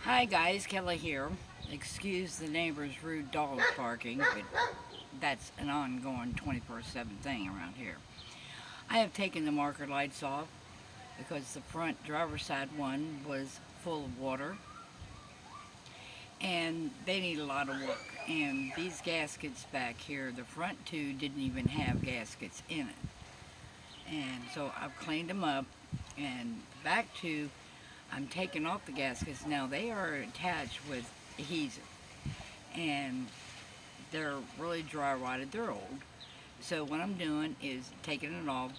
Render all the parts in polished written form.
Hi guys, Kellie here. Excuse the neighbor's rude dog barking, but that's an ongoing 24/7 thing around here. I have taken the marker lights off because the front driver's side one was full of water and they need a lot of work. And these gaskets back here, the front two didn't even have gaskets in it. And so I've cleaned them up, and back two, I'm taking off the gaskets. Now they are attached with adhesive and they're really dry rotted. They're old. So what I'm doing is taking it off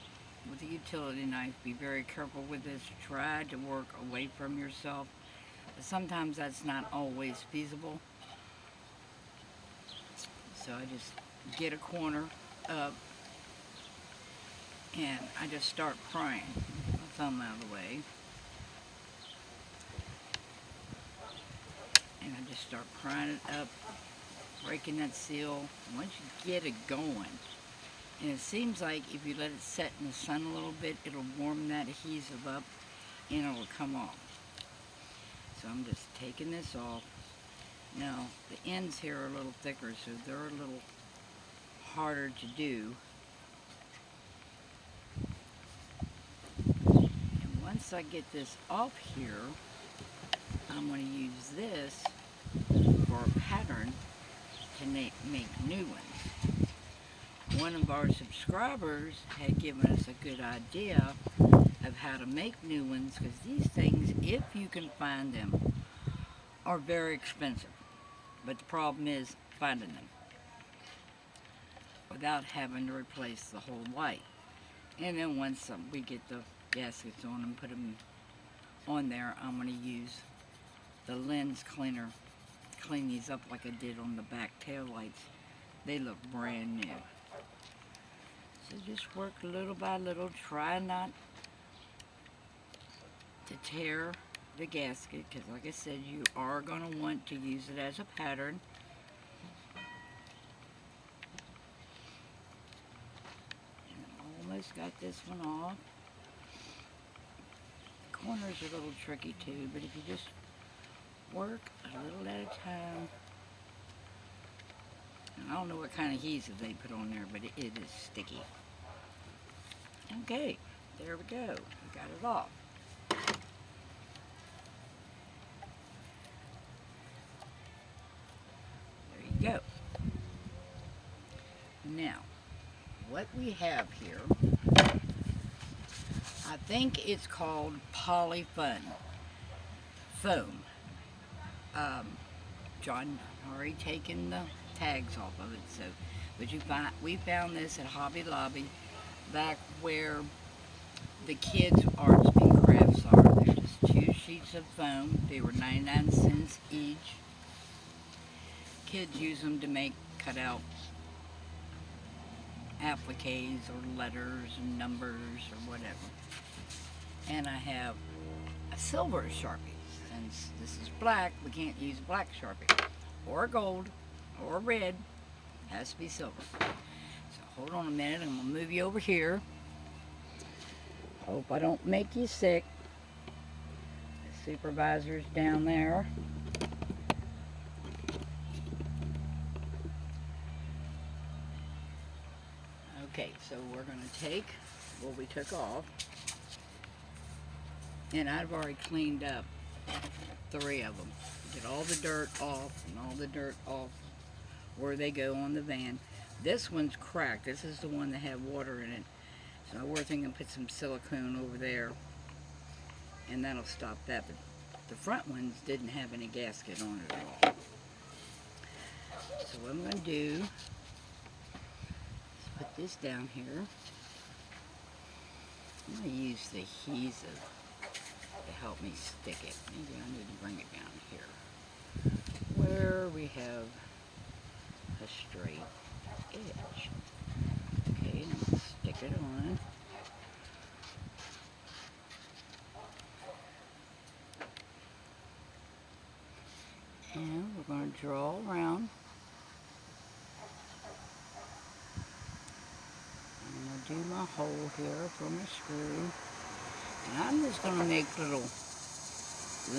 with a utility knife. Be very careful with this. Try to work away from yourself. Sometimes that's not always feasible. So I just get a corner up and I just start prying. Thumb out of the way. And I just start prying it up, breaking that seal. Once you get it going, and it seems like if you let it set in the sun a little bit, it'll warm that adhesive up and it'll come off. So I'm just taking this off. Now, the ends here are a little thicker, so they're a little harder to do. And once I get this off here, I'm going to use this for a pattern to make new ones. One of our subscribers had given us a good idea of how to make new ones, because these things, if you can find them, are very expensive. But the problem is finding them without having to replace the whole light. And then once we get the gaskets on and put them on there, I'm going to use the lens cleaner, clean these up like I did on the back tail lights. They look brand new. So just work little by little. Try not to tear the gasket, because like I said, you are going to want to use it as a pattern. And I almost got this one off. The corners are a little tricky too, but if you just work a little at a time. And I don't know what kind of adhesive they put on there, but it is sticky. Okay, there we go. We got it off. There you go. Now, what we have here, I think it's called polyfoam foam. John already taken the tags off of it, so but we found this at Hobby Lobby back where the kids arts and crafts are. They're just 2 sheets of foam. They were 99 cents each. Kids use them to cut out appliques or letters and numbers or whatever. And I have a silver Sharpie. Since this is black, we can't use black Sharpie. Or gold, or red. It has to be silver. So hold on a minute, I'm going to move you over here. Hope I don't make you sick. The supervisor's down there. Okay, so we're going to take what we took off. And I've already cleaned up 3 of them. Get all the dirt off and all the dirt off where they go on the van. This one's cracked. This is the one that had water in it. So we're thinking put some silicone over there and that'll stop that. But the front ones didn't have any gasket on it at all. So what I'm going to do is put this down here. I'm going to use the adhesive to help me stick it. Maybe I need to bring it down here where we have a straight edge. Okay, and I'll stick it on. And we're going to draw around. I'm going to do my hole here for my screw. And I'm just going to make little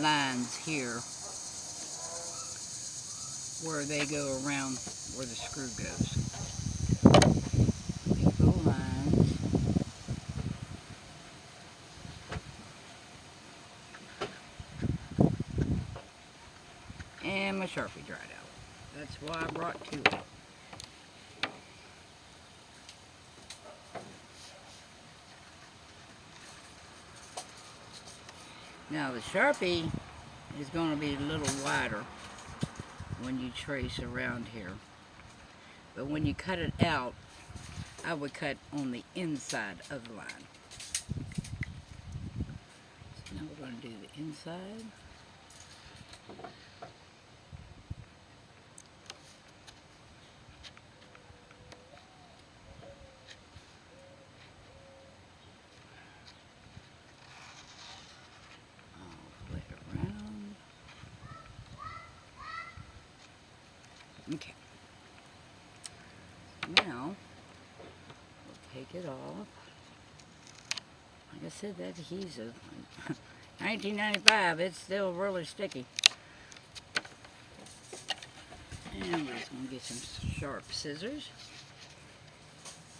lines here where they go around where the screw goes. These little lines. And my Sharpie dried out. That's why I brought two out. Now the Sharpie is going to be a little wider when you trace around here. But when you cut it out, I would cut on the inside of the line. So now we're going to do the inside. Okay. Now, we'll take it off. Like I said, that adhesive, 1995, it's still really sticky. And we're just going to get some sharp scissors.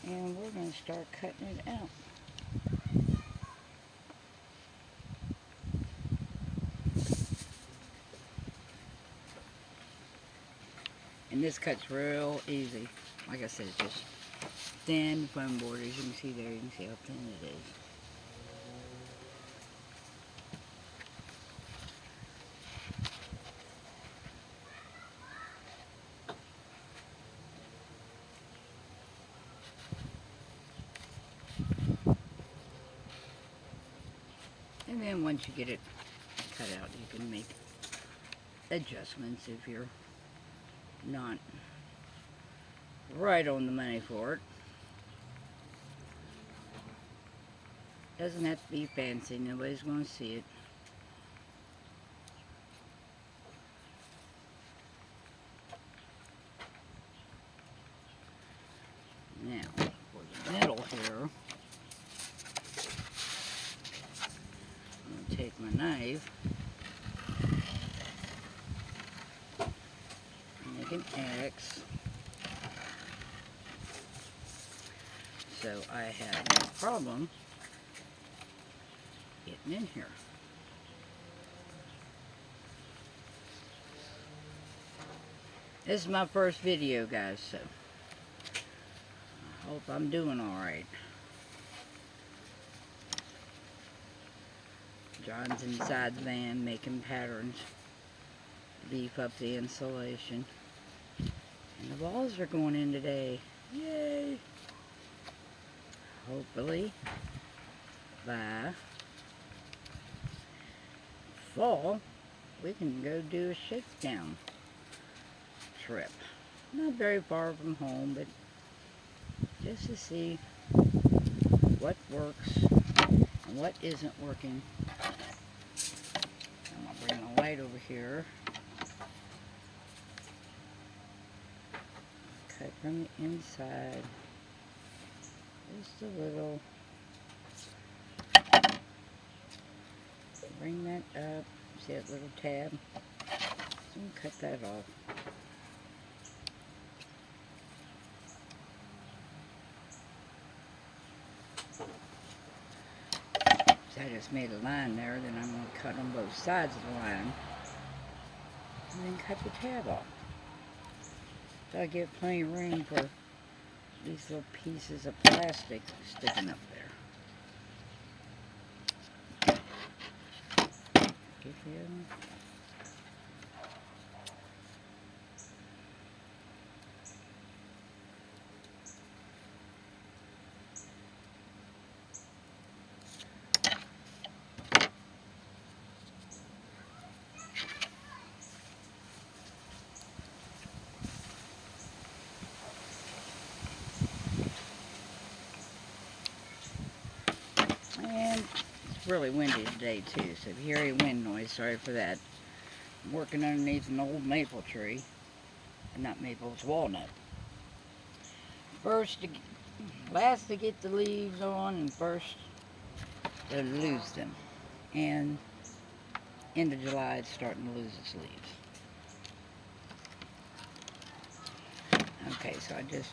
And we're going to start cutting it out. And this cuts real easy. Like I said, it's just thin foam board. As you can see there, you can see how thin it is. And then once you get it cut out, you can make adjustments if you're not right on the money for it. Doesn't have to be fancy, nobody's going to see it. Now, for the middle here, I'm going to take my knife, make an X, so I have no problem getting in here. This is my first video, guys, so I hope I'm doing alright. John's inside the van making patterns to beef up the insulation. And the walls are going in today. Yay! Hopefully by fall we can go do a shakedown trip. Not very far from home, but just to see what works and what isn't working. I'm going to bring my light over here. Cut from the inside. Just a little. Bring that up. See that little tab? So cut that off. So I just made a line there, then I'm going to cut on both sides of the line. And then cut the tab off. So I get plenty of room for these little pieces of plastic sticking up there. Get the other one. And it's really windy today too, so if you hear any wind noise, sorry for that. I'm working underneath an old maple tree. Not maple, it's walnut. Last to get the leaves on, and first to lose them. And end of July it's starting to lose its leaves. Okay, so I just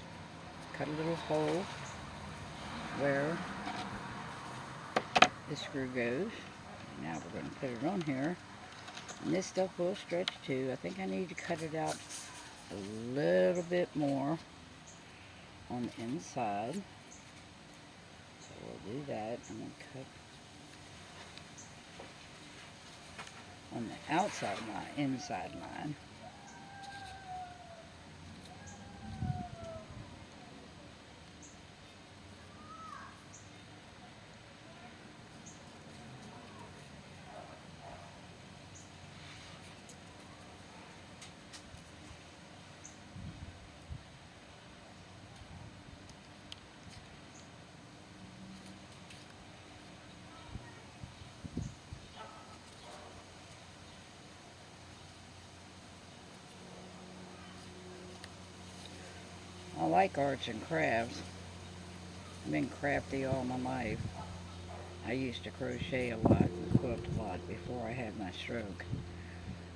cut a little hole where the screw goes. Now we're going to put it on here. And this stuff will stretch too. I think I need to cut it out a little bit more on the inside. So we'll do that. I'm going to cut on the outside line, inside line. I like arts and crafts. I've been crafty all my life. I used to crochet a lot and quilt a lot before I had my stroke.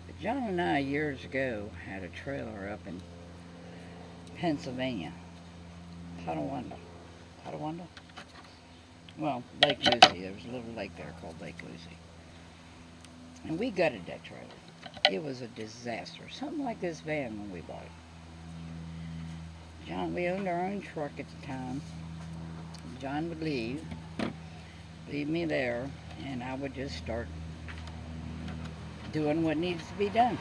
But John and I years ago had a trailer up in Pennsylvania. Tonawanda. Tonawanda? Well, Lake Lucy. There was a little lake there called Lake Lucy. And we gutted that trailer. It was a disaster. Something like this van when we bought it. John, we owned our own truck at the time. John would leave me there, and I would just start doing what needs to be done.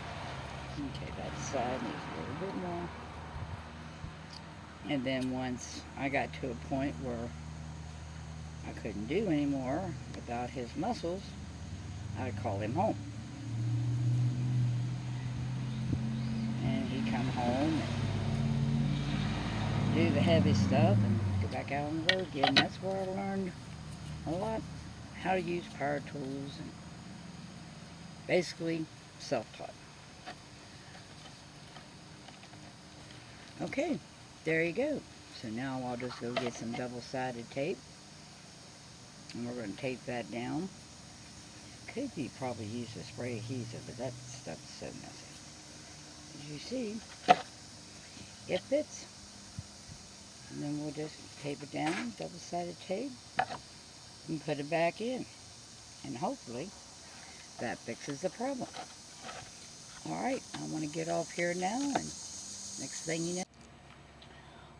Okay, that side needs a little bit more. And then once I got to a point where I couldn't do anymore without his muscles, I'd call him home. And he'd come home and do the heavy stuff and go back out on the road again. That's where I learned a lot how to use power tools and basically self-taught. Okay, there you go. So now I'll just go get some double-sided tape, and we're going to tape that down. Could be probably use a spray adhesive, but that stuff's so messy. As you see, it fits. And then we'll just tape it down, double-sided tape, and put it back in. And hopefully that fixes the problem. Alright, I want to get off here now, and next thing you know.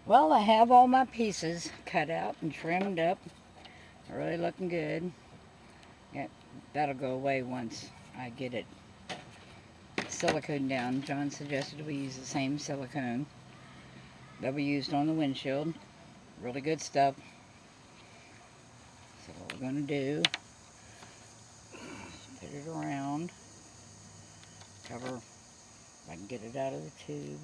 Well, I have all my pieces cut out and trimmed up. They're really looking good. Yeah, that'll go away once I get it silicone down. John suggested we use the same silicone that we used on the windshield. Really good stuff. So what we're going to do is put it around, cover, if I can get it out of the tube.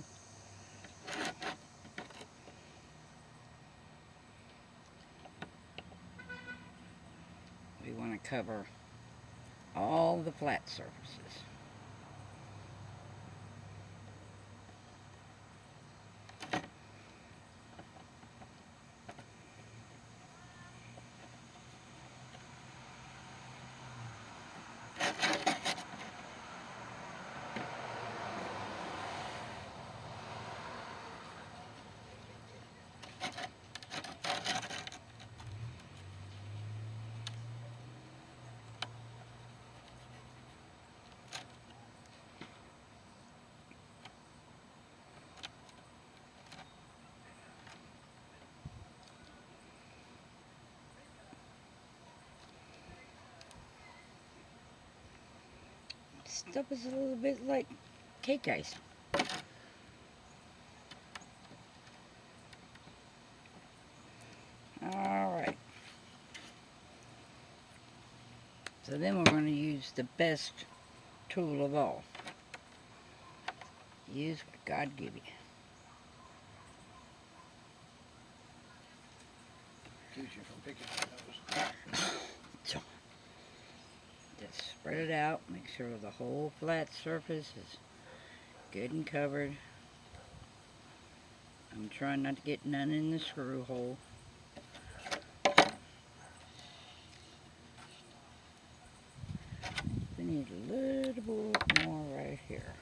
We want to cover all the flat surfaces. Stuff is a little bit like cake ice. Alright. So then we're going to use the best tool of all. Use what God give you. Keeps you from picking your nose. So, just spread it out. Make sure the whole flat surface is good and covered. I'm trying not to get none in the screw hole. We need a little bit more right here.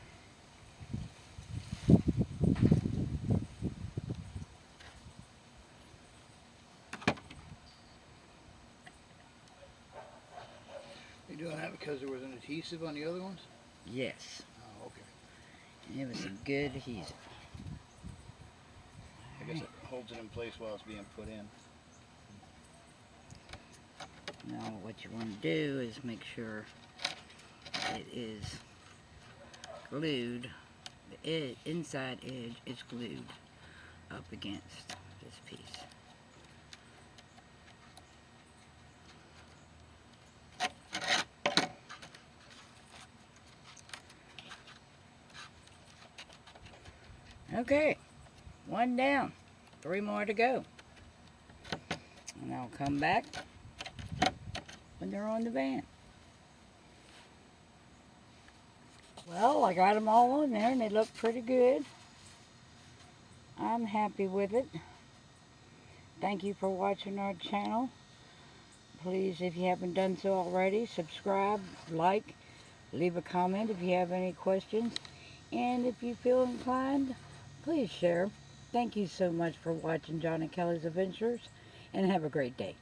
doing that because there was an adhesive on the other ones? Yes. Oh, okay. It was some good adhesive. I guess it holds it in place while it's being put in. Now what you want to do is make sure it is glued. The inside edge is glued up against this piece. Okay, one down, 3 more to go. And I'll come back when they're on the van. Well, I got them all on there and they look pretty good. I'm happy with it. Thank you for watching our channel. Please, if you haven't done so already, subscribe, like, leave a comment if you have any questions. And if you feel inclined, please share. Thank you so much for watching John and Kelly's Adventures, and have a great day.